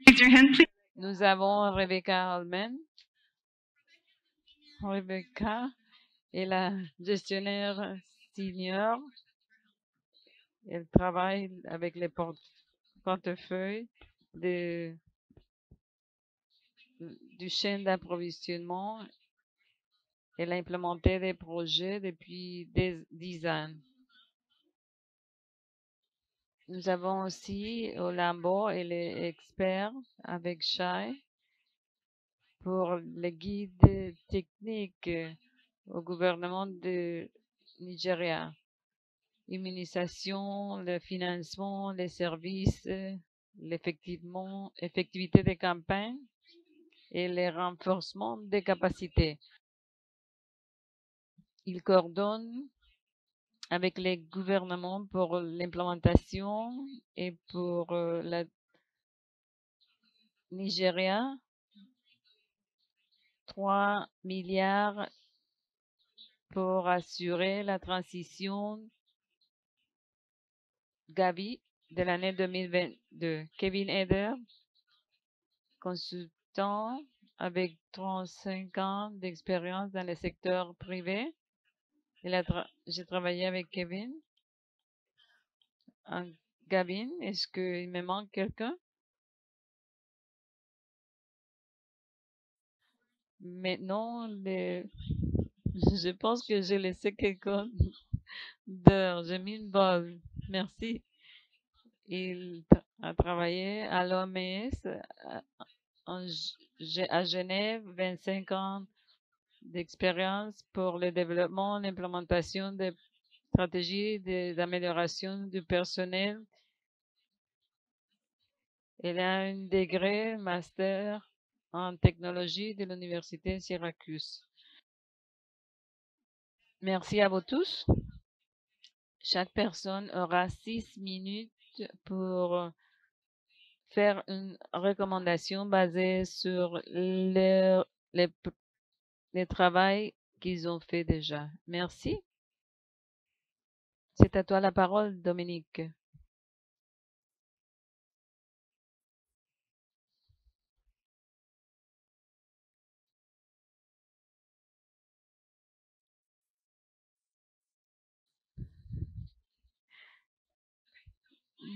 Raise your hand, please. Nous avons Rebecca Holman. Rebecca est la gestionnaire senior. Elle travaille avec les portefeuilles du chaîne d'approvisionnement. Elle a implémenté des projets depuis 10 ans. Nous avons aussi Olambo et les experts avec Shai pour les guides techniques au gouvernement de Nigeria. Immunisation, le financement, les services, l'effectivité des campagnes et le renforcement des capacités. Il coordonne avec les gouvernements pour l'implémentation et pour la Nigeria, 3 milliards pour assurer la transition Gavi de l'année 2022. Kevin Eder, consultant avec 35 ans d'expérience dans le secteur privé. J'ai travaillé avec Kevin. Gavin, est-ce qu'il me manque quelqu'un? Maintenant, je pense que j'ai laissé quelqu'un d'heure. J'ai mis une balle. Merci. Il a travaillé à l'OMS à Genève, 25 ans d'expérience pour le développement, l'implémentation des stratégies d'amélioration du personnel. Elle a un degré master en technologie de l'Université Syracuse. Merci à vous tous. Chaque personne aura 6 minutes pour faire une recommandation basée sur les travaux qu'ils ont fait déjà. Merci. C'est à toi la parole, Dominique.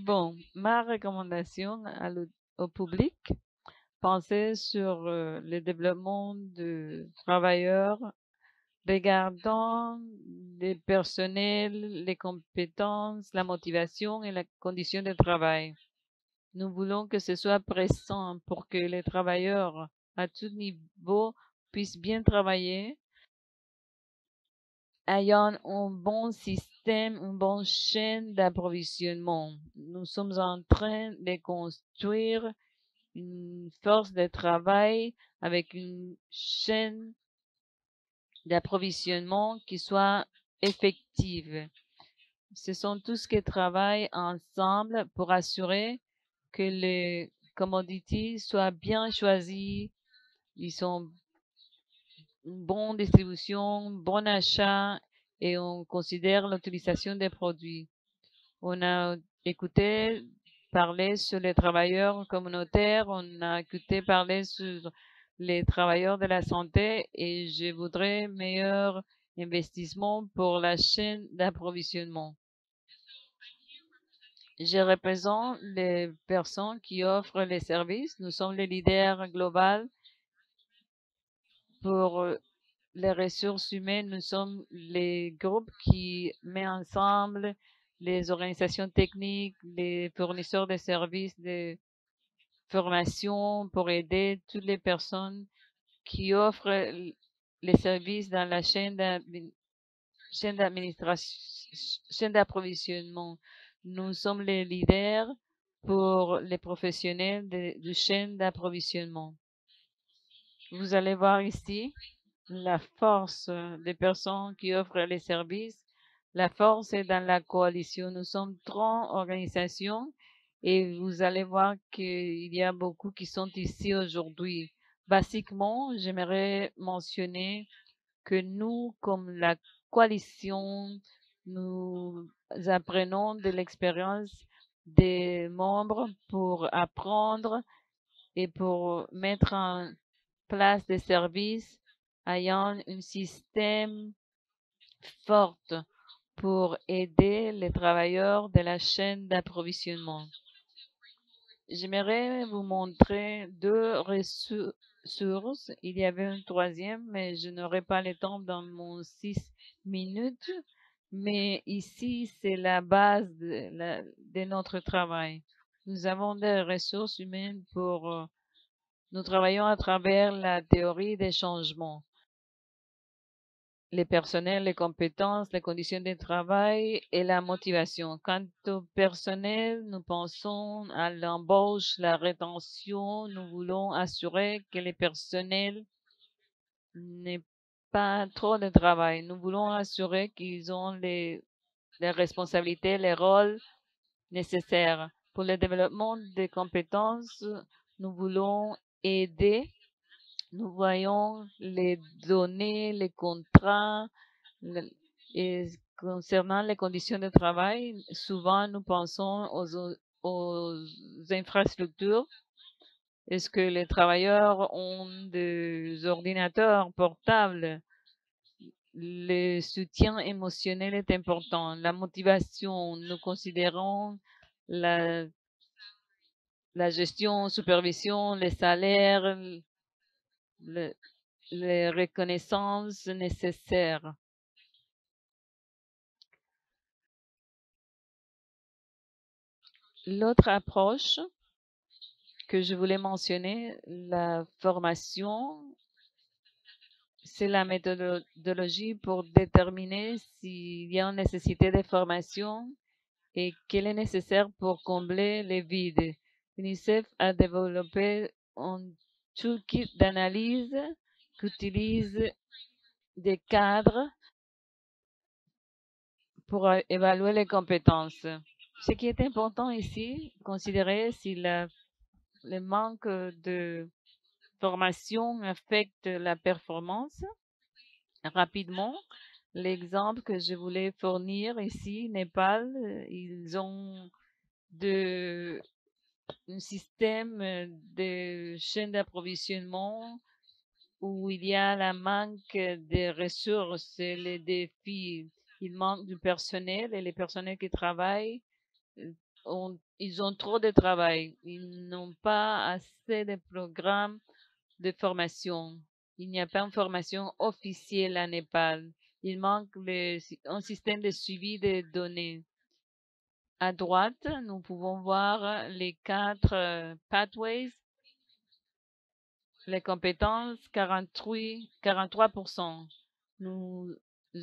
Bon, ma recommandation au public, pensez sur le développement de travailleurs, regardant les personnels, les compétences, la motivation et la condition de travail. Nous voulons que ce soit pressant pour que les travailleurs à tout niveau puissent bien travailler, ayant un bon système, une bonne chaîne d'approvisionnement. Nous sommes en train de construire une force de travail avec une chaîne d'approvisionnement qui soit effective. Ce sont tous qui travaillent ensemble pour assurer que les commodities soient bien choisies, ils sont bon distribution, bon achat et on considère l'utilisation des produits. On a écouté parler sur les travailleurs communautaires, on a écouté parler sur les travailleurs de la santé et je voudrais meilleur investissement pour la chaîne d'approvisionnement. Je représente les personnes qui offrent les services. Nous sommes les leaders globaux pour les ressources humaines. Nous sommes les groupes qui mettent ensemble les organisations techniques, les fournisseurs de services de formation pour aider toutes les personnes qui offrent les services dans la chaîne d'approvisionnement. Nous sommes les leaders pour les professionnels de chaîne d'approvisionnement. Vous allez voir ici la force des personnes qui offrent les services. La force est dans la coalition. Nous sommes 30 organisations et vous allez voir qu'il y a beaucoup qui sont ici aujourd'hui. Basiquement, j'aimerais mentionner que nous, comme la coalition, nous apprenons de l'expérience des membres pour apprendre et pour mettre en place des services ayant un système fort pour aider les travailleurs de la chaîne d'approvisionnement. J'aimerais vous montrer deux ressources. Il y avait une troisième, mais je n'aurai pas le temps dans mon 6 minutes. Mais ici, c'est la base de notre travail. Nous avons des ressources humaines nous travaillons à travers la théorie des changements. Les personnels, les compétences, les conditions de travail et la motivation. Quant au personnel, nous pensons à l'embauche, la rétention. Nous voulons assurer que les personnels n'aient pas trop de travail. Nous voulons assurer qu'ils ont les responsabilités, les rôles nécessaires. Pour le développement des compétences, nous voulons aider. Nous voyons les données, les contrats, et concernant les conditions de travail, souvent nous pensons aux infrastructures. Est-ce que les travailleurs ont des ordinateurs portables? Le soutien émotionnel est important. La motivation, nous considérons la gestion, supervision, les salaires, les reconnaissances nécessaires. L'autre approche que je voulais mentionner, la formation, c'est la méthodologie pour déterminer s'il y a une nécessité de formation et qu'elle est nécessaire pour combler les vides. UNICEF a développé un toolkit d'analyse qui utilise des cadres pour évaluer les compétences. Ce qui est important ici, considérer si le manque de formation affecte la performance. Rapidement, l'exemple que je voulais fournir ici, Népal, ils ont un système de chaîne d'approvisionnement où il y a la manque de ressources et les défis. Il manque du personnel et les personnels qui travaillent, ils ont trop de travail. Ils n'ont pas assez de programmes de formation. Il n'y a pas une formation officielle à Népal. Il manque un système de suivi des données. À droite, nous pouvons voir les 4 pathways. Les compétences, 43%. Nous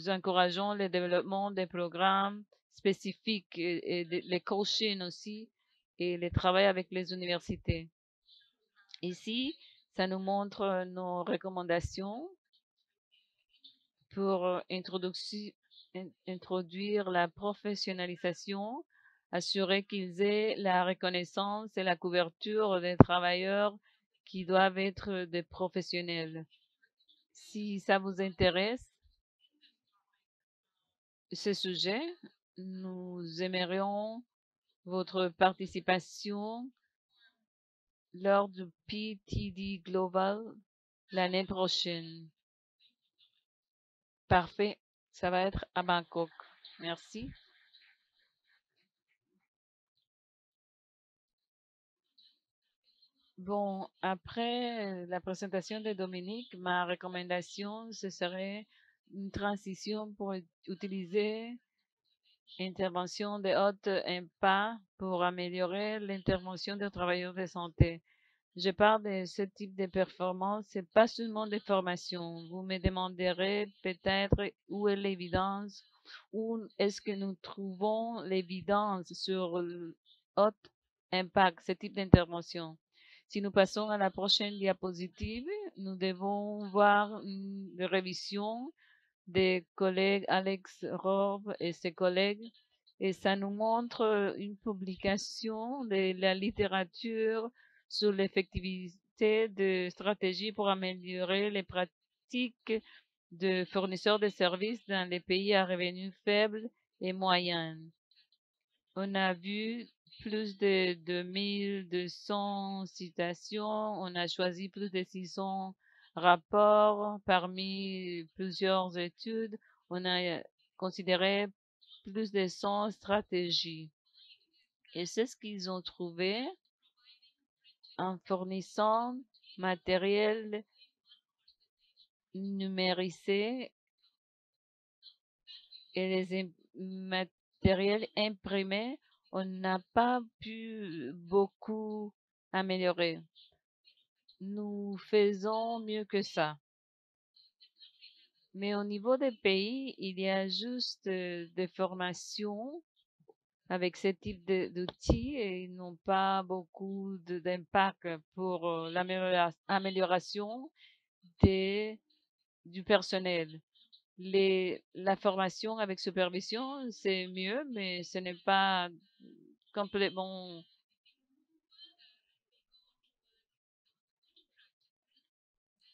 encourageons le développement des programmes spécifiques et les coaching aussi et le travail avec les universités. Ici, ça nous montre nos recommandations pour introduire la professionnalisation, assurer qu'ils aient la reconnaissance et la couverture des travailleurs qui doivent être des professionnels. Si ça vous intéresse, ce sujet, nous aimerions votre participation lors du PTD Global l'année prochaine. Parfait. Ça va être à Bangkok. Merci. Bon, après la présentation de Dominique, ma recommandation, ce serait une transition pour utiliser intervention de haute impact pour améliorer l'intervention des travailleurs de santé. Je parle de ce type de performance, c'est pas seulement des formations. Vous me demanderez peut-être où est l'évidence, où est-ce que nous trouvons l'évidence sur le haut impact, ce type d'intervention. Si nous passons à la prochaine diapositive, nous devons voir une révision des collègues Alex Rob et ses collègues. Et ça nous montre une publication de la littérature sur l'effectivité de stratégies pour améliorer les pratiques de fournisseurs de services dans les pays à revenus faibles et moyens. On a vu plus de 2200 citations. On a choisi plus de 600 rapports parmi plusieurs études. On a considéré plus de 100 stratégies. Et c'est ce qu'ils ont trouvé en fournissant matériel numérisé et les matériels imprimés. On n'a pas pu beaucoup améliorer. Nous faisons mieux que ça. Mais au niveau des pays, il y a juste des formations avec ce type d'outils et ils n'ont pas beaucoup d'impact pour l'amélioration du personnel. La formation avec supervision, c'est mieux, mais ce n'est pas complètement,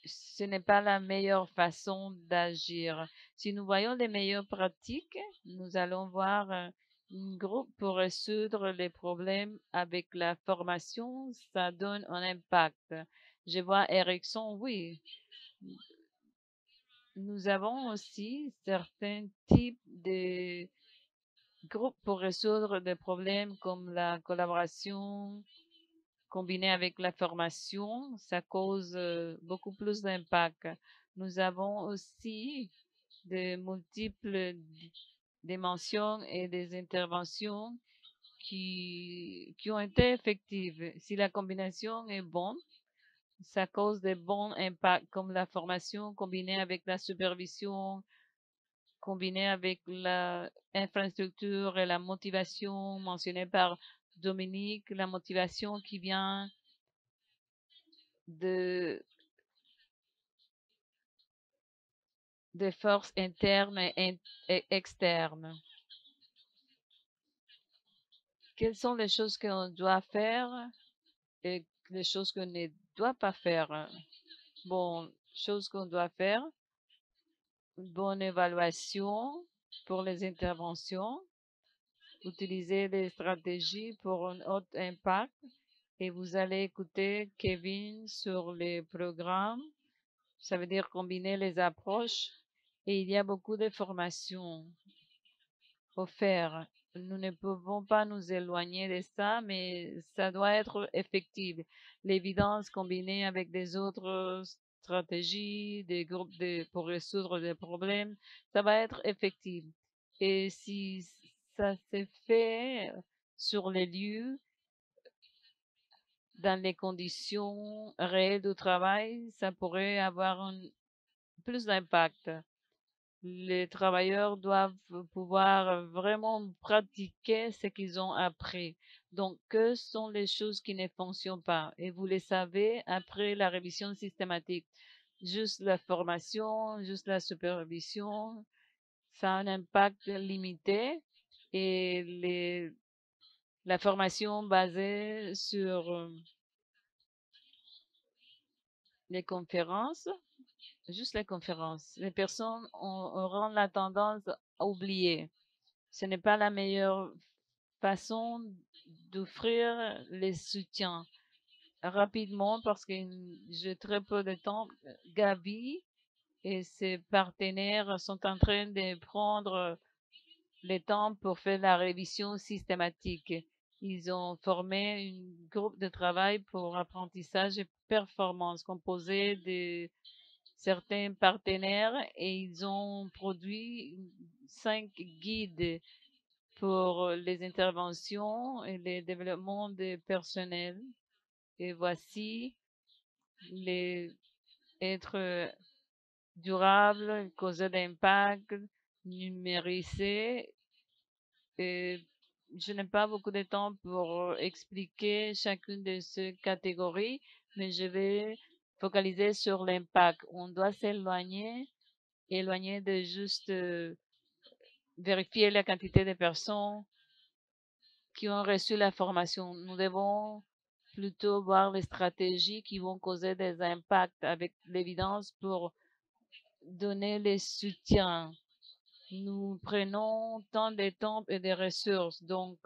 ce n'est pas la meilleure façon d'agir. Si nous voyons les meilleures pratiques, nous allons voir un groupe pour résoudre les problèmes avec la formation, ça donne un impact. Je vois Ericsson, oui. Nous avons aussi certains types de groupes pour résoudre des problèmes comme la collaboration combinée avec la formation. Ça cause beaucoup plus d'impact. Nous avons aussi de multiples dimensions et des interventions qui ont été effectives. Si la combinaison est bonne, ça cause de bons impacts comme la formation combinée avec la supervision, combinée avec l'infrastructure et la motivation mentionnée par Dominique, la motivation qui vient de, des forces internes et externes. Quelles sont les choses qu'on doit faire et les choses qu'on ne doit pas faire? Bon, choses qu'on doit faire, une bonne évaluation pour les interventions, utiliser des stratégies pour un haut impact et vous allez écouter Kevin sur les programmes. Ça veut dire combiner les approches et il y a beaucoup de formations offertes. Nous ne pouvons pas nous éloigner de ça, mais ça doit être effectif. L'évidence combinée avec des autres stratégies, des groupes pour résoudre des problèmes, ça va être effectif. Et si ça se fait sur les lieux, dans les conditions réelles de travail, ça pourrait avoir plus d'impact. Les travailleurs doivent pouvoir vraiment pratiquer ce qu'ils ont appris. Donc, que sont les choses qui ne fonctionnent pas? Et vous les savez après la révision systématique. Juste la formation, juste la supervision, ça a un impact limité. Et la formation basée sur les conférences, juste les conférences. Les personnes auront la tendance à oublier. Ce n'est pas la meilleure façon d'offrir les soutiens rapidement parce que j'ai très peu de temps. Gavi et ses partenaires sont en train de prendre le temps pour faire la révision systématique. Ils ont formé un groupe de travail pour apprentissage et performance composé de certains partenaires et ils ont produit 5 guides pour les interventions et le développement des personnels. Et voici les être durable, causer d'impact, numériser. Et je n'ai pas beaucoup de temps pour expliquer chacune de ces catégories, mais je vais focaliser sur l'impact. On doit éloigner de juste vérifier la quantité de personnes qui ont reçu la formation. Nous devons plutôt voir les stratégies qui vont causer des impacts avec l'évidence pour donner les soutiens. Nous prenons tant de temps et de ressources. Donc,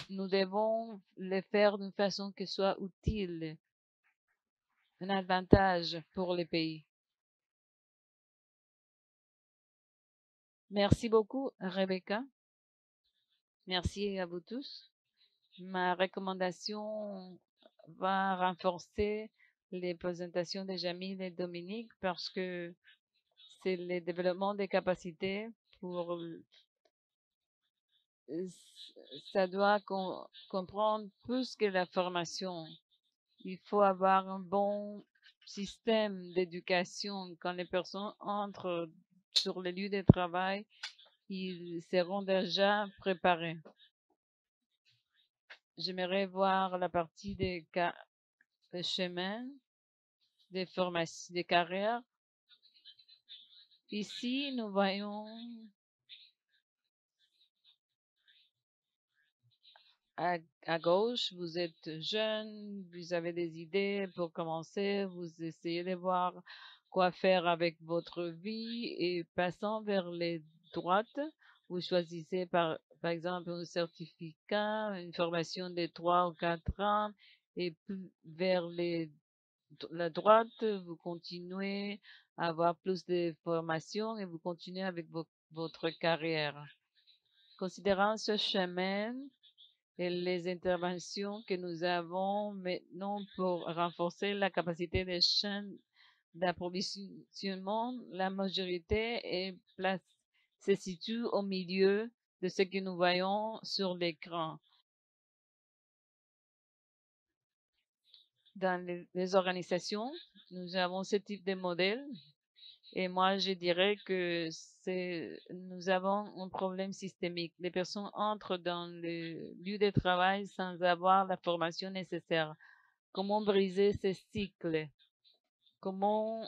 nous devons le faire d'une façon qui soit utile, un avantage pour le pays. Merci beaucoup, Rebecca. Merci à vous tous. Ma recommandation va renforcer les présentations de Jamil et Dominique parce que c'est le développement des capacités pour ça doit comprendre plus que la formation. Il faut avoir un bon système d'éducation. Quand les personnes entrent sur les lieux de travail, ils seront déjà préparés. J'aimerais voir la partie des chemins, des formations, des carrières. Ici, nous voyons à gauche, vous êtes jeune, vous avez des idées pour commencer, vous essayez de voir quoi faire avec votre vie et passant vers les droites, vous choisissez par exemple un certificat, une formation de 3 ou 4 ans et vers la droite, vous continuez à avoir plus de formation et vous continuez avec votre carrière. Considérant ce chemin, et les interventions que nous avons maintenant pour renforcer la capacité des chaînes d'approvisionnement, la majorité se situe au milieu de ce que nous voyons sur l'écran. Dans les organisations, nous avons ce type de modèle et moi, je dirais que nous avons un problème systémique. Les personnes entrent dans le lieu de travail sans avoir la formation nécessaire. Comment briser ce cycle? Comment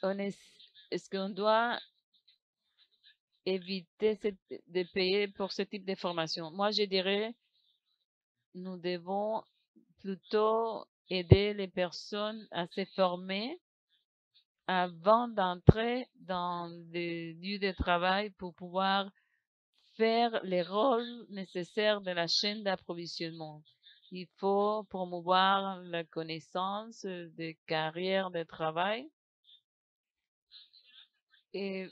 est-ce qu'on doit éviter de payer pour ce type de formation? Moi, je dirais, nous devons plutôt aider les personnes à se former avant d'entrer dans les lieux de travail pour pouvoir faire les rôles nécessaires de la chaîne d'approvisionnement. Il faut promouvoir la connaissance des carrières de travail et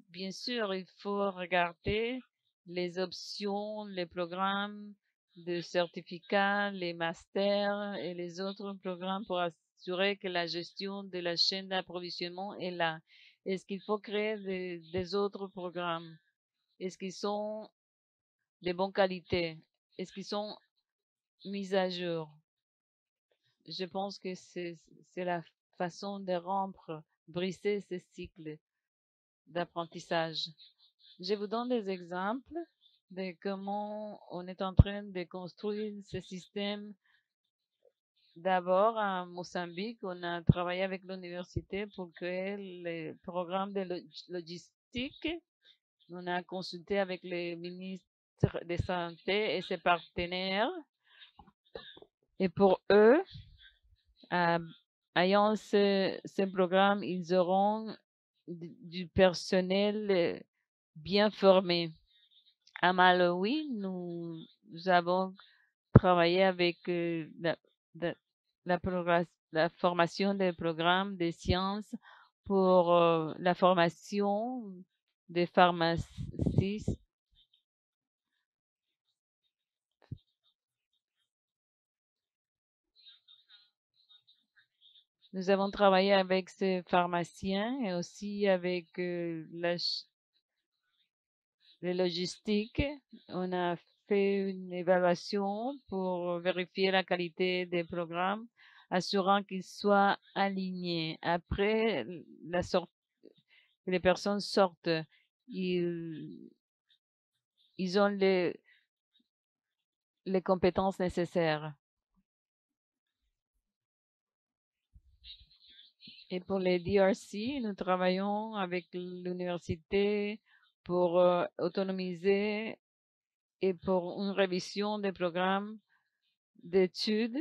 bien sûr, il faut regarder les options, les programmes de certificats, les masters et les autres programmes pour assurer que la gestion de la chaîne d'approvisionnement est là. Est-ce qu'il faut créer des autres programmes? Est-ce qu'ils sont de bonne qualité? Est-ce qu'ils sont mis à jour? Je pense que c'est la façon de rompre, briser ce cycle d'apprentissage. Je vous donne des exemples de comment on est en train de construire ce système. D'abord, à Mozambique, on a travaillé avec l'université pour créer les programmes de logistique. On a consulté avec les ministres de santé et ses partenaires. Et pour eux, ayant ce programme, ils auront du personnel bien formé. À Malawi, nous avons travaillé avec la, la formation des programmes de sciences pour la formation des pharmacistes. Nous avons travaillé avec ces pharmaciens et aussi avec les logistiques. On a fait une évaluation pour vérifier la qualité des programmes, assurant qu'ils soient alignés. Après la sortie, les personnes sortent, ils, ils ont les compétences nécessaires. Et pour les DRC, nous travaillons avec l'université pour autonomiser et pour une révision des programmes d'études,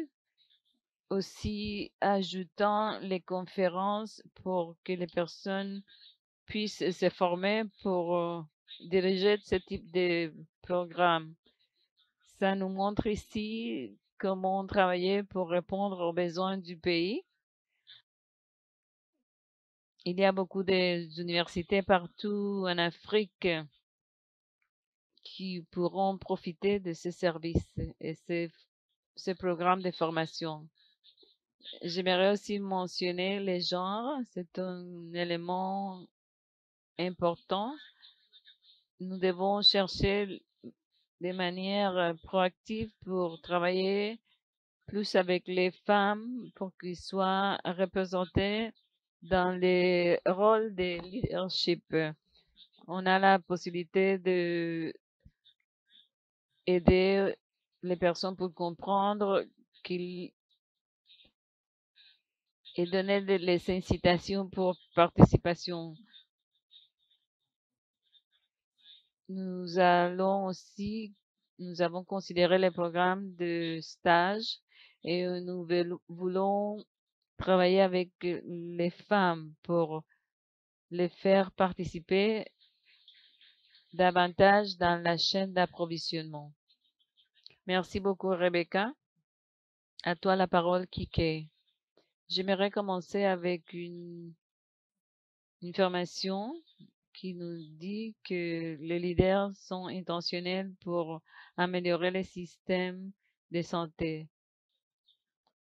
aussi ajoutant les conférences pour que les personnes puissent se former pour diriger ce type de programme. Ça nous montre ici comment travailler pour répondre aux besoins du pays. Il y a beaucoup d'universités partout en Afrique qui pourront profiter de ces services et ces programmes de formation. J'aimerais aussi mentionner les genres. C'est un élément important. Nous devons chercher des manières proactives pour travailler plus avec les femmes pour qu'ils soient représentés dans les rôles de leadership. On a la possibilité de aider les personnes pour comprendre qu'ils et donner les incitations pour participation. Nous avons considéré les programmes de stage et nous voulons travailler avec les femmes pour les faire participer davantage dans la chaîne d'approvisionnement. Merci beaucoup, Rebecca. À toi la parole, Kike. J'aimerais commencer avec une information qui nous dit que les leaders sont intentionnels pour améliorer les systèmes de santé.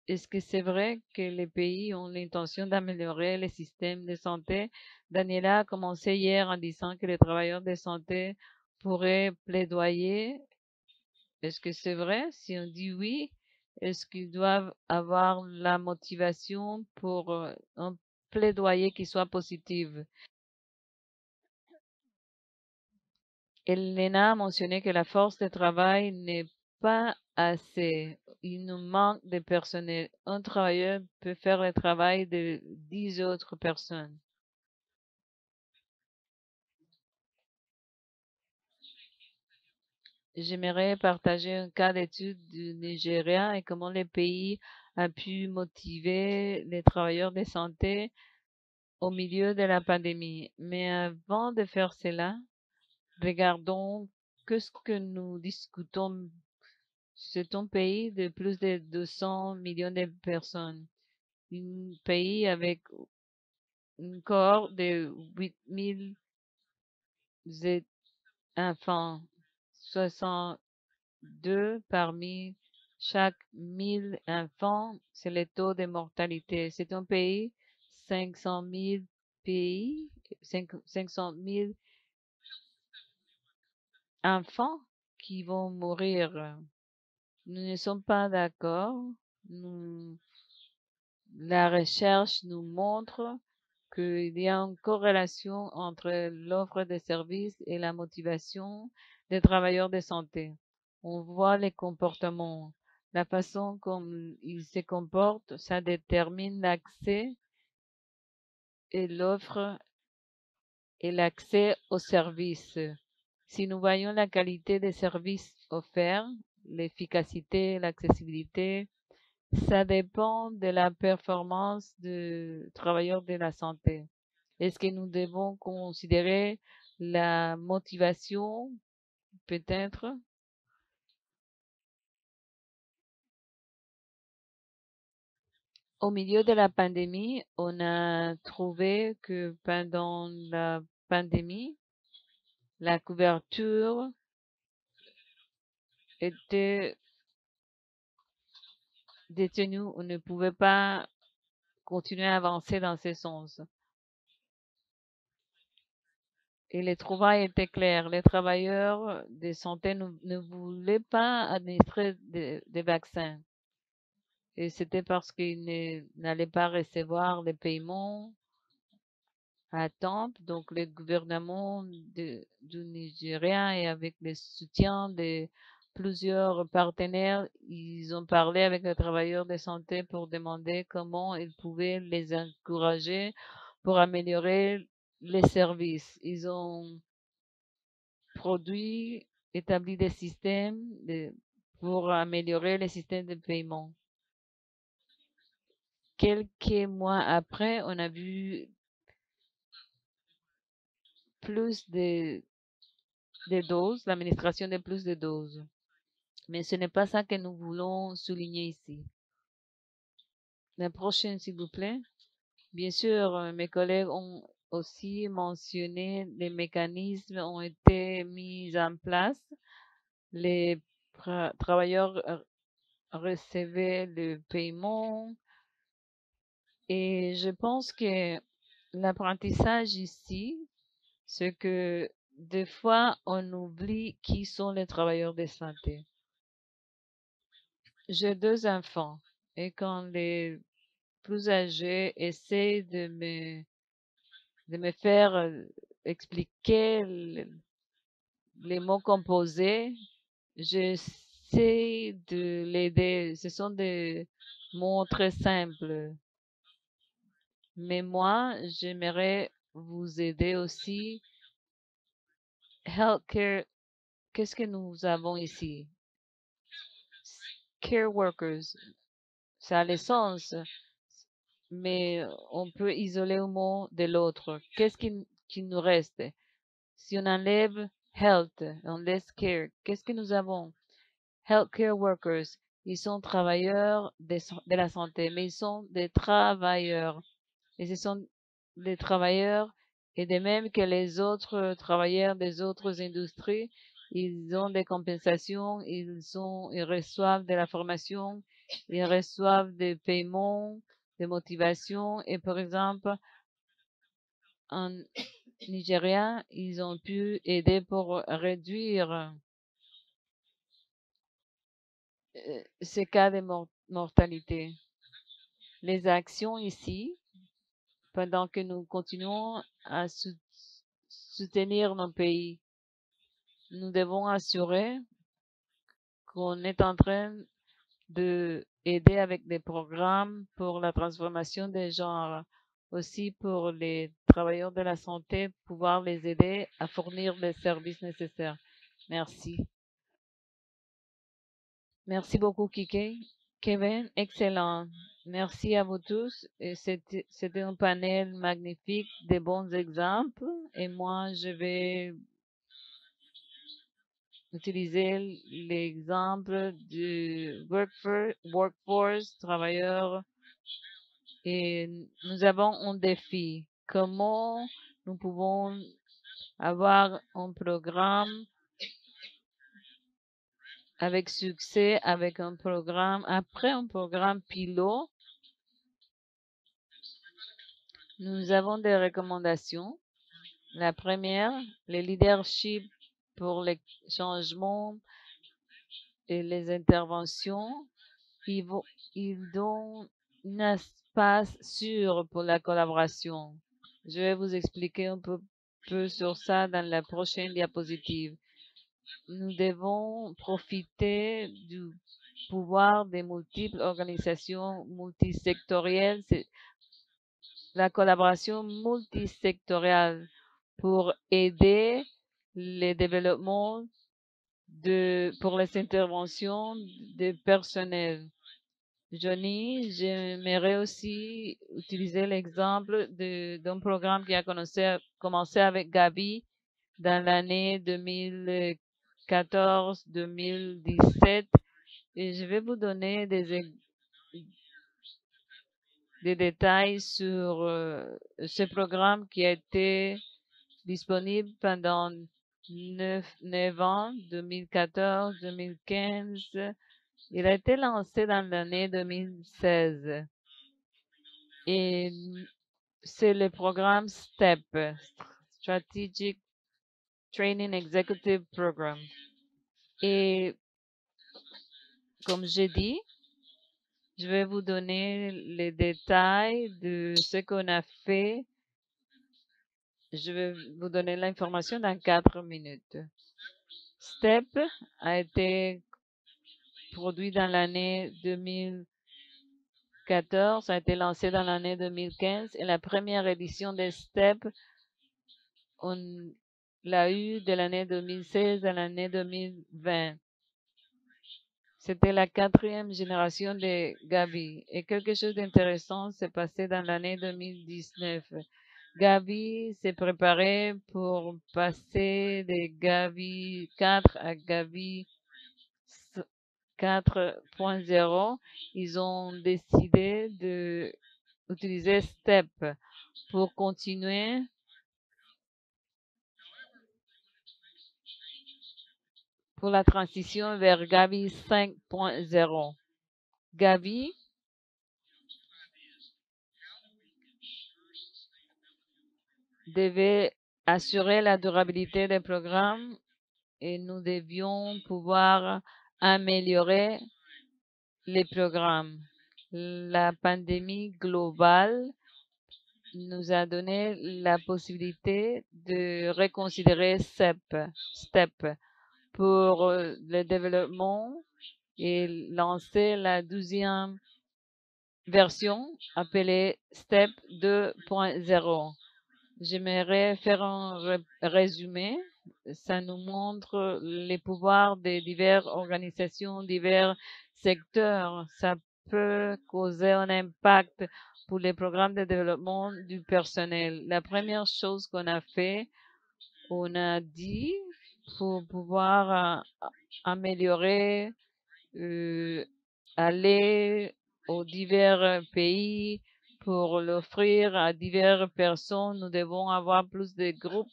Est-ce que c'est vrai que les pays ont l'intention d'améliorer les systèmes de santé? Daniela a commencé hier en disant que les travailleurs de santé pourraient plaidoyer. Est-ce que c'est vrai? Si on dit oui, est-ce qu'ils doivent avoir la motivation pour un plaidoyer qui soit positif? Elena a mentionné que la force de travail n'est pas assez. Il nous manque de personnel. Un travailleur peut faire le travail de 10 autres personnes. J'aimerais partager un cas d'étude du Nigeria et comment le pays a pu motiver les travailleurs de santé au milieu de la pandémie. Mais avant de faire cela, regardons que ce que nous discutons. C'est un pays de plus de 200 millions de personnes. Un pays avec une cohorte de 8 000 enfants, 62 parmi chaque 1000 enfants, c'est le taux de mortalité. C'est un pays, 500 000 pays, 500 000 enfants qui vont mourir. Nous ne sommes pas d'accord. La recherche nous montre qu'il y a une corrélation entre l'offre de services et la motivation des travailleurs de santé. On voit les comportements. La façon comme ils se comportent, ça détermine l'accès et l'offre et l'accès aux services. Si nous voyons la qualité des services offerts, l'efficacité, l'accessibilité, ça dépend de la performance du travailleur de la santé. Est-ce que nous devons considérer la motivation, peut-être? Au milieu de la pandémie, on a trouvé que pendant la pandémie, la couverture était détenue. On ne pouvait pas continuer à avancer dans ce sens. Et les trouvailles étaient claires. Les travailleurs de santé ne voulaient pas administrer des vaccins. Et c'était parce qu'ils n'allaient pas recevoir les paiements à temps. Donc, le gouvernement du Nigeria et avec le soutien de plusieurs partenaires, ils ont parlé avec les travailleurs de santé pour demander comment ils pouvaient les encourager pour améliorer les services. Ils ont produit, établi des systèmes pour améliorer les systèmes de paiement. Quelques mois après, on a vu plus de doses, l'administration de plus de doses. Mais ce n'est pas ça que nous voulons souligner ici. La prochaine, s'il vous plaît. Bien sûr, mes collègues ont aussi mentionné les mécanismes ont été mis en place. Les travailleurs recevaient le paiement et je pense que l'apprentissage ici, c'est que des fois on oublie qui sont les travailleurs de santé. J'ai 2 enfants et quand les plus âgés essaient de me faire expliquer les mots composés, j'essaie de l'aider. Ce sont des mots très simples. Mais moi, j'aimerais vous aider aussi. Healthcare, qu'est-ce que nous avons ici? Care workers, ça a le sens, mais on peut isoler un mot de l'autre. Qu'est-ce qui nous reste? Si on enlève health, on laisse care, qu'est-ce que nous avons? Healthcare workers, ils sont travailleurs de la santé, mais ils sont des travailleurs. Et ce sont des travailleurs, et de même que les autres travailleurs des autres industries, ils ont des compensations, ils reçoivent de la formation, ils reçoivent des paiements, des motivations, et par exemple, en Nigeria, ils ont pu aider pour réduire ces cas de mortalité. Les actions ici, pendant que nous continuons à soutenir nos pays, nous devons assurer qu'on est en train de aider avec des programmes pour la transformation des genres, aussi pour les travailleurs de la santé, pouvoir les aider à fournir les services nécessaires. Merci. Merci beaucoup, Kike. Kevin, excellent. Merci à vous tous. Et c'était un panel magnifique, des bons exemples. Et moi, je vais utiliser l'exemple du workforce, travailleurs. Et nous avons un défi. Comment nous pouvons avoir un programme avec succès, avec un programme, après un programme pilote. Nous avons des recommandations. La première, le leadership pour les changements et les interventions. Ils donnent un espace sûr pour la collaboration. Je vais vous expliquer un peu sur ça dans la prochaine diapositive. Nous devons profiter du pouvoir des multiples organisations multisectorielles, la collaboration multisectorielle pour aider les développements pour les interventions de personnel. Johnny, j'aimerais aussi utiliser l'exemple d'un programme qui a commencé avec Gabi dans l'année 2014-2017 et je vais vous donner des détails sur ce programme qui a été disponible pendant 9 ans, 2014-2015. Il a été lancé dans l'année 2016 et c'est le programme STEP, Strategic Training Executive Program. Et comme j'ai dit, je vais vous donner les détails de ce qu'on a fait. Je vais vous donner l'information dans 4 minutes. STEP a été produit dans l'année 2014, a été lancé dans l'année 2015 et la première édition de STEP, on l'a eu de l'année 2016 à l'année 2020. C'était la 4e génération de Gavi et quelque chose d'intéressant s'est passé dans l'année 2019. Gavi s'est préparé pour passer de Gavi 4 à Gavi 4.0, ils ont décidé d'utiliser STEP pour continuer pour la transition vers Gavi 5.0. Gavi devait assurer la durabilité des programmes et nous devions pouvoir améliorer les programmes. La pandémie globale nous a donné la possibilité de reconsidérer STEP pour le développement et lancer la 12e version appelée STEP 2.0. J'aimerais faire un résumé. Ça nous montre les pouvoirs des diverses organisations, divers secteurs. Ça peut causer un impact pour les programmes de développement du personnel. La première chose qu'on a fait, on a dit pour pouvoir améliorer, aller aux divers pays pour l'offrir à diverses personnes. Nous devons avoir plus de groupes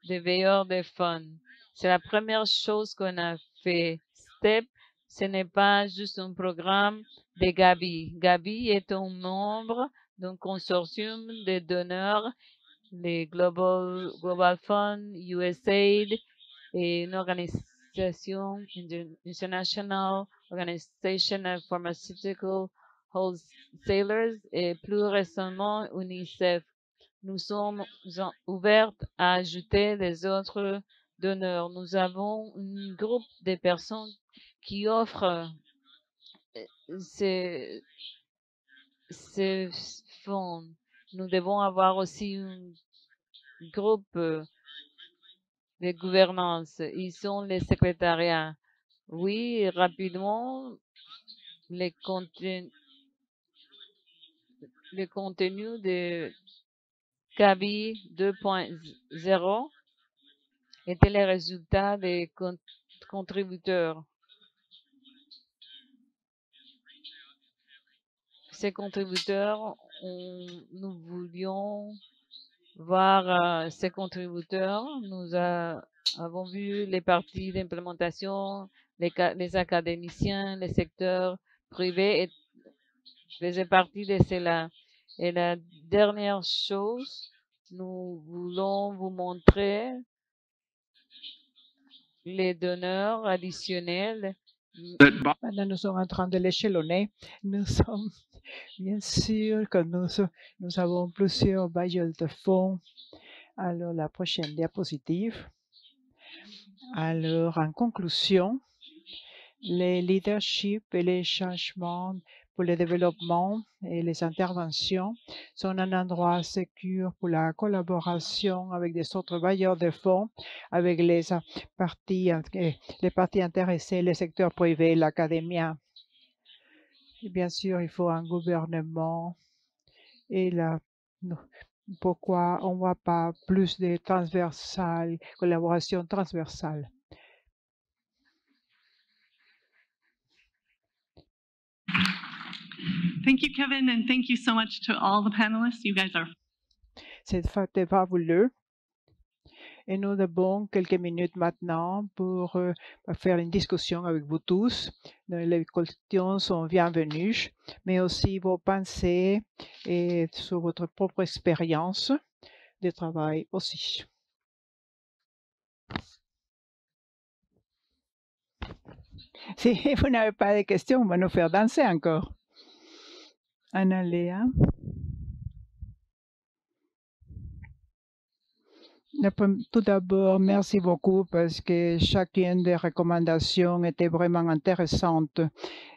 de veilleurs de fonds. C'est la première chose qu'on a fait. STEP, ce n'est pas juste un programme de Gavi. Gavi est un membre d'un consortium de donneurs, les Global Fund, USAID et une organisation, International Organization of Pharmaceutical Wholesalers et plus récemment UNICEF. Nous sommes ouverts à ajouter les autres donneurs. Nous avons un groupe de personnes qui offrent ces fonds. Nous devons avoir aussi un groupe de gouvernance. Ils sont les secrétariats. Oui, rapidement, les contenus de Gavi 2.0 étaient les résultats des contributeurs. Ces contributeurs, nous voulions voir ces contributeurs. Nous avons vu les parties d'implémentation, les académiciens, les secteurs privés faisaient partie de cela. Et la dernière chose, nous voulons vous montrer les donneurs additionnels. Maintenant, nous sommes en train de l'échelonner. Nous sommes, bien sûr, que nous avons plusieurs bailleurs de fonds. Alors, la prochaine diapositive. Alors, en conclusion, les leaderships et les changements pour le développement et les interventions sont un endroit sûr pour la collaboration avec des autres bailleurs de fonds, avec les parties intéressées, le secteur privé, l'académie. Et bien sûr, il faut un gouvernement et pourquoi on ne voit pas plus de collaboration transversale. Thank you, Kevin, and thank you so much to all the panelists. You guys are... C'est fabuleux. Et nous avons quelques minutes maintenant pour faire une discussion avec vous tous. Les questions sont bienvenues, mais aussi vos pensées et sur votre propre expérience de travail aussi. Si vous n'avez pas de questions, on va nous faire danser encore. Anna-Léa. Tout d'abord, merci beaucoup parce que chacune des recommandations était vraiment intéressante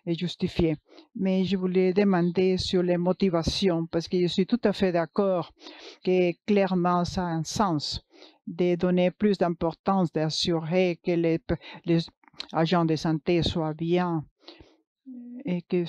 et justifiée. Mais je voulais demander sur les motivations parce que je suis tout à fait d'accord que clairement ça a un sens de donner plus d'importance, d'assurer que les agents de santé soient bien et que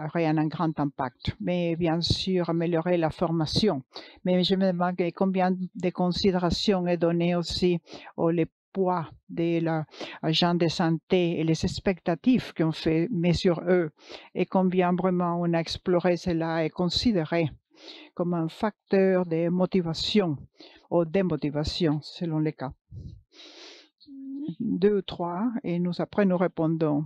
auraient un grand impact. Mais bien sûr, améliorer la formation. Mais je me demande combien de considération est donnée aussi aux poids de l'agent de santé et les expectatives qu'on met sur eux et combien vraiment on a exploré cela et considéré comme un facteur de motivation ou démotivation selon les cas. 2 ou 3 et après nous répondons.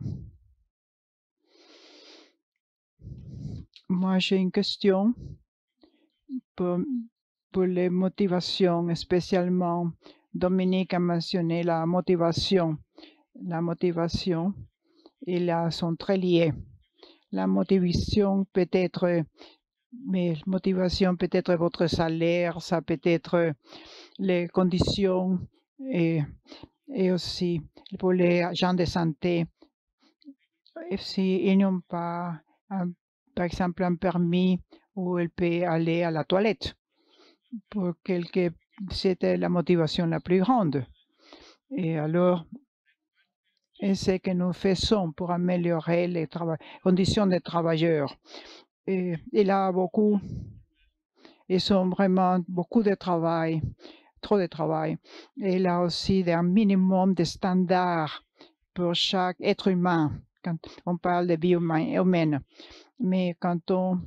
Moi, j'ai une question pour les motivations, spécialement Dominique a mentionné la motivation. La motivation, elles sont très liées. La motivation peut être, mais motivation peut être votre salaire, ça peut être les conditions et aussi pour les agents de santé. S'ils n'ont pas, par exemple, un permis où elle peut aller à la toilette, pour quelques, c'était la motivation la plus grande. Et alors, c'est que nous faisons pour améliorer les conditions des travailleurs. Et il y a beaucoup, ils ont vraiment beaucoup de travail, trop de travail. Et il y a aussi un minimum de standards pour chaque être humain quand on parle de vie humaine. Mais quand on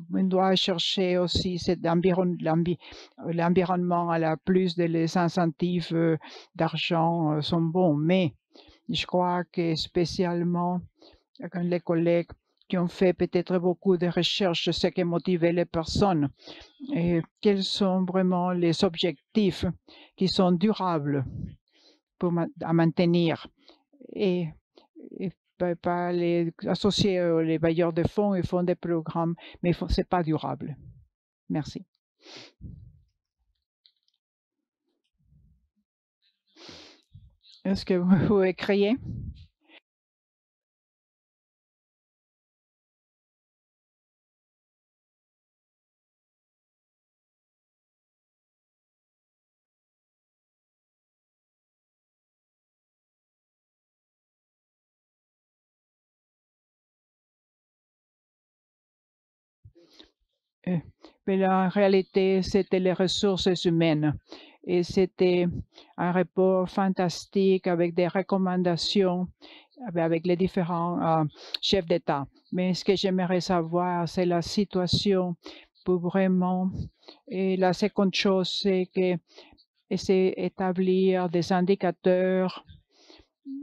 doit chercher aussi cet l'environnement à la plus de les incentives d'argent sont bons. Mais je crois que spécialement les collègues qui ont fait peut-être beaucoup de recherches sur ce qui motive les personnes et quels sont vraiment les objectifs qui sont durables à maintenir et pas les associer les bailleurs de fonds et fonds des programmes, mais ce n'est pas durable. Merci. Est-ce que vous pouvez crier? Mais la réalité, c'était les ressources humaines. Et c'était un rapport fantastique avec des recommandations avec les différents chefs d'État. Mais ce que j'aimerais savoir, c'est la situation pour vraiment. Et la seconde chose, c'est que c'est établir des indicateurs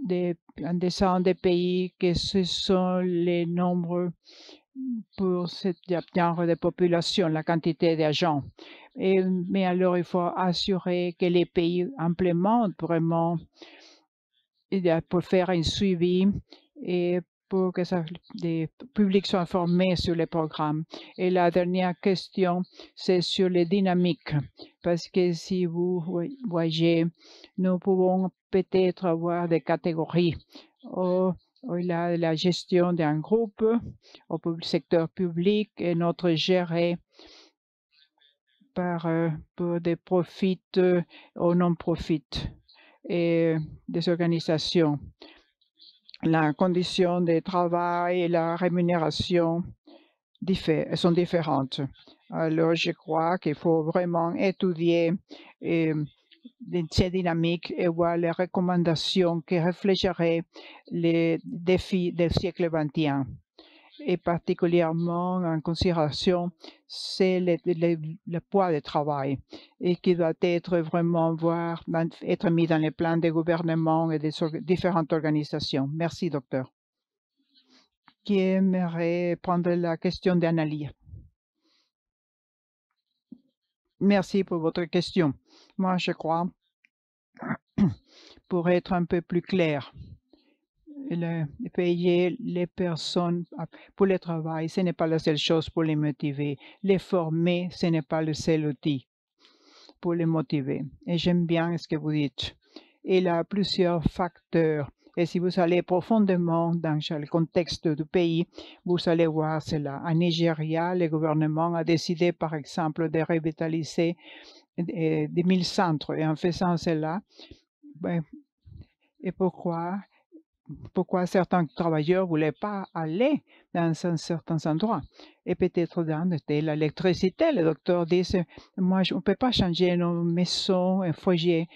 des pays que ce sont les nombres pour ce genre de population, la quantité d'agents. Mais alors, il faut assurer que les pays implémentent vraiment pour faire un suivi et pour que les publics soient informés sur les programmes. Et la dernière question, c'est sur les dynamiques. Parce que si vous voyez, nous pouvons peut-être avoir des catégories. La gestion d'un groupe au secteur public et notre géré pour des profits ou non-profits et des organisations. La condition de travail et la rémunération sont différentes. Alors, je crois qu'il faut vraiment étudier ces dynamiques et voir les recommandations qui réfléchiraient les défis du siècle XXI. Et particulièrement en considération, c'est le poids du travail et qui doit être vraiment être mis dans les plans des gouvernements et des différentes organisations. Merci, docteur. Qui aimerait prendre la question d'Annalie? Merci pour votre question. Moi, je crois, pour être un peu plus clair, payer les personnes pour le travail, ce n'est pas la seule chose pour les motiver. Les former, ce n'est pas le seul outil pour les motiver. Et j'aime bien ce que vous dites. Il y a plusieurs facteurs. Et si vous allez profondément dans le contexte du pays, vous allez voir cela. En Nigeria, le gouvernement a décidé, par exemple, de revitaliser des 1000 centres. Et en faisant cela, et pourquoi certains travailleurs ne voulaient pas aller dans un certain endroit. Et peut-être dans l'électricité, le docteur dit, moi, on ne peut pas changer nos maisons et foyers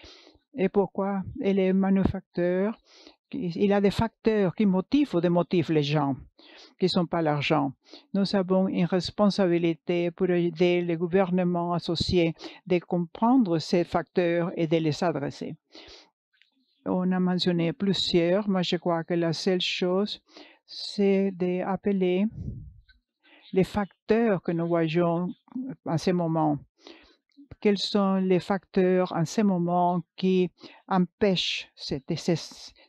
Et pourquoi? Et les manufacteurs, il y a des facteurs qui motivent ou démotivent les gens, qui ne sont pas l'argent. Nous avons une responsabilité pour aider les gouvernements associés de comprendre ces facteurs et de les adresser. On a mentionné plusieurs. Moi, je crois que la seule chose, c'est d'appeler les facteurs que nous voyons en ce moment. Quels sont les facteurs en ce moment qui empêchent ces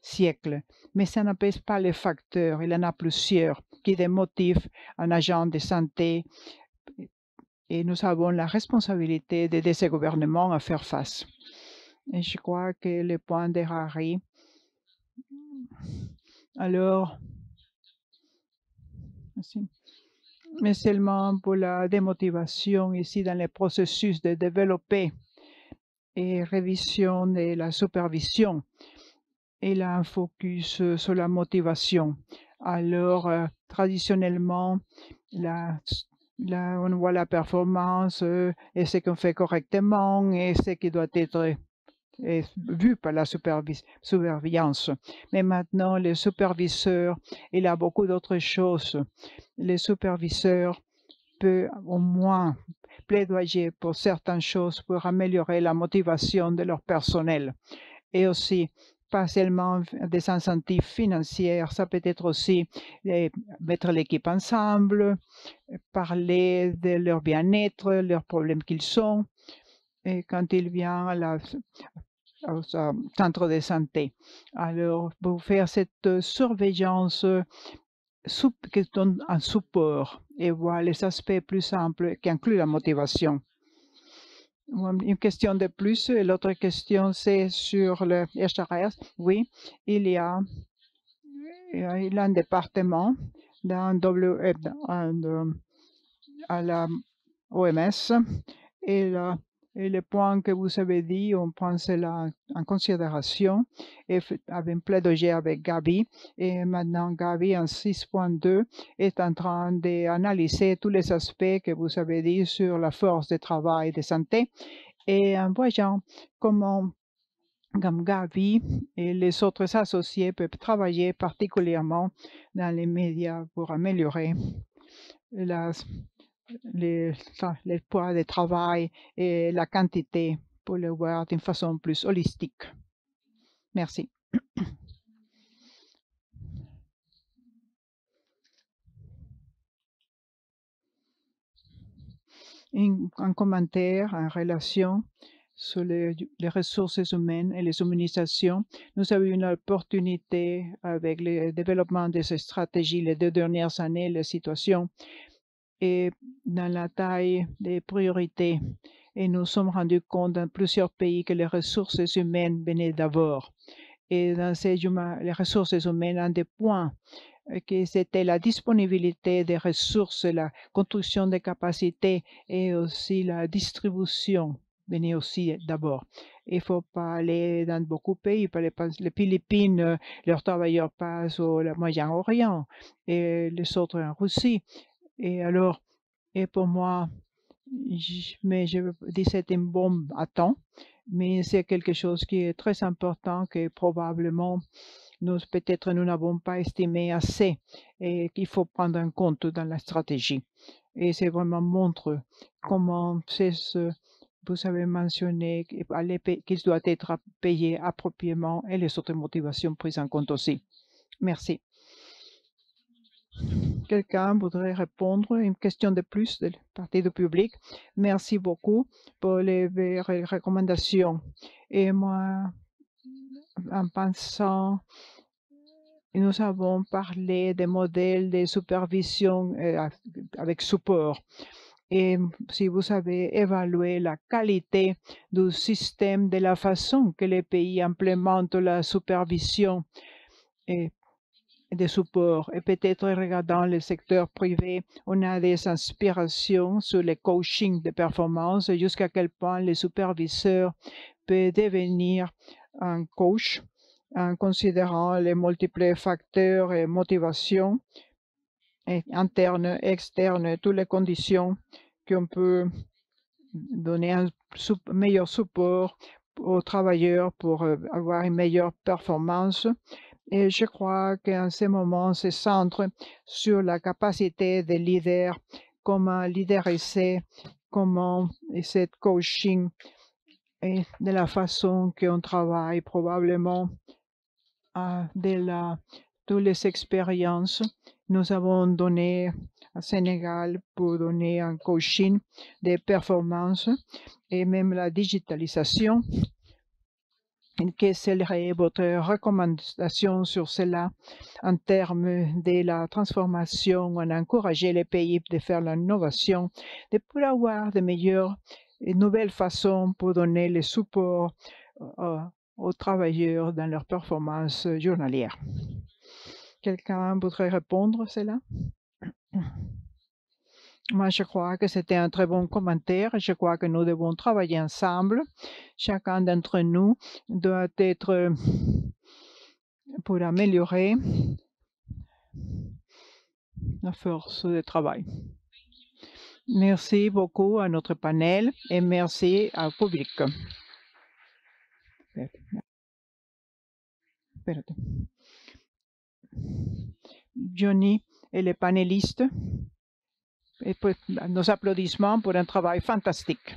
siècles? Mais ça n'empêche pas les facteurs. Il y en a plusieurs qui démotivent un agent de santé. Et nous avons la responsabilité d'aider ces gouvernements à faire face. Et je crois que le point de Harry. Alors, merci. Mais seulement pour la démotivation ici dans le processus de développer et révision de la supervision. Il a un focus sur la motivation. Alors, traditionnellement, on voit la performance et ce qu'on fait correctement et ce qui doit être vu par la surveillance. Mais maintenant, les superviseurs, il y a beaucoup d'autres choses. Les superviseurs peuvent au moins plaidoyer pour certaines choses pour améliorer la motivation de leur personnel. Et aussi, pas seulement des incentives financiers, ça peut être aussi mettre l'équipe ensemble, parler de leur bien-être, leurs problèmes qu'ils ont, et quand il vient au centre de santé. Alors, pour faire cette surveillance qui donne un support et voir les aspects plus simples qui incluent la motivation. Une question de plus. L'autre question, c'est sur le HRS. Oui, il y a un département dans à la OMS et le point que vous avez dit, on prend cela en considération et avec un plaidoyer avec Gabi. Et maintenant, Gabi, en 6.2, est en train d'analyser tous les aspects que vous avez dit sur la force de travail de santé et en voyant comment Gabi et les autres associés peuvent travailler particulièrement dans les médias pour améliorer les poids de travail et la quantité pour le voir d'une façon plus holistique. Merci. Un commentaire en relation sur les ressources humaines et les immunisations. Nous avons eu une opportunité avec le développement de ces stratégies les 2 dernières années, la situation est dans la taille des priorités. Et nous sommes rendus compte dans plusieurs pays que les ressources humaines venaient d'abord. Et dans les ressources humaines, un des points que c'était la disponibilité des ressources, la construction des capacités et aussi la distribution venait aussi d'abord. Il ne faut pas aller dans beaucoup de pays. Les Philippines, leurs travailleurs passent au Moyen-Orient et les autres en Russie. Et alors, et pour moi, je dis c'est une bombe à temps, mais c'est quelque chose qui est très important que probablement peut-être nous n'avons pas estimé assez et qu'il faut prendre en compte dans la stratégie. Et c'est vraiment montre comment vous avez mentionné qu'il doit être payé appropriément et les autres motivations prises en compte aussi. Merci. Quelqu'un voudrait répondre à une question de plus de la partie du public? Merci beaucoup pour les recommandations. Et moi, en pensant, nous avons parlé des modèles de supervision avec support. Et si vous avez évalué la qualité du système, de la façon que les pays implémentent la supervision et de support, et peut-être regardant le secteur privé, on a des inspirations sur le coaching de performance, jusqu'à quel point le superviseur peut devenir un coach en considérant les multiples facteurs et motivations internes, externes, toutes les conditions qu'on peut donner un meilleur support aux travailleurs pour avoir une meilleure performance. Et je crois qu'en ce moment, se centre sur la capacité des leaders, comment lideriser, comment cette coaching et de la façon qu'on travaille probablement toutes les expériences. Nous avons donné à Sénégal pour donner un coaching des performances et même la digitalisation. Quelle serait votre recommandation sur cela en termes de la transformation, en encourager les pays de faire l'innovation, de pouvoir avoir de meilleures et nouvelles façons pour donner le support aux travailleurs dans leur performance journalière? Quelqu'un voudrait répondre à cela? Moi, je crois que c'était un très bon commentaire. Je crois que nous devons travailler ensemble. Chacun d'entre nous doit être pour améliorer la force de travail. Merci beaucoup à notre panel et merci au public. Johnny et les panélistes, et nos applaudissements pour un travail fantastique.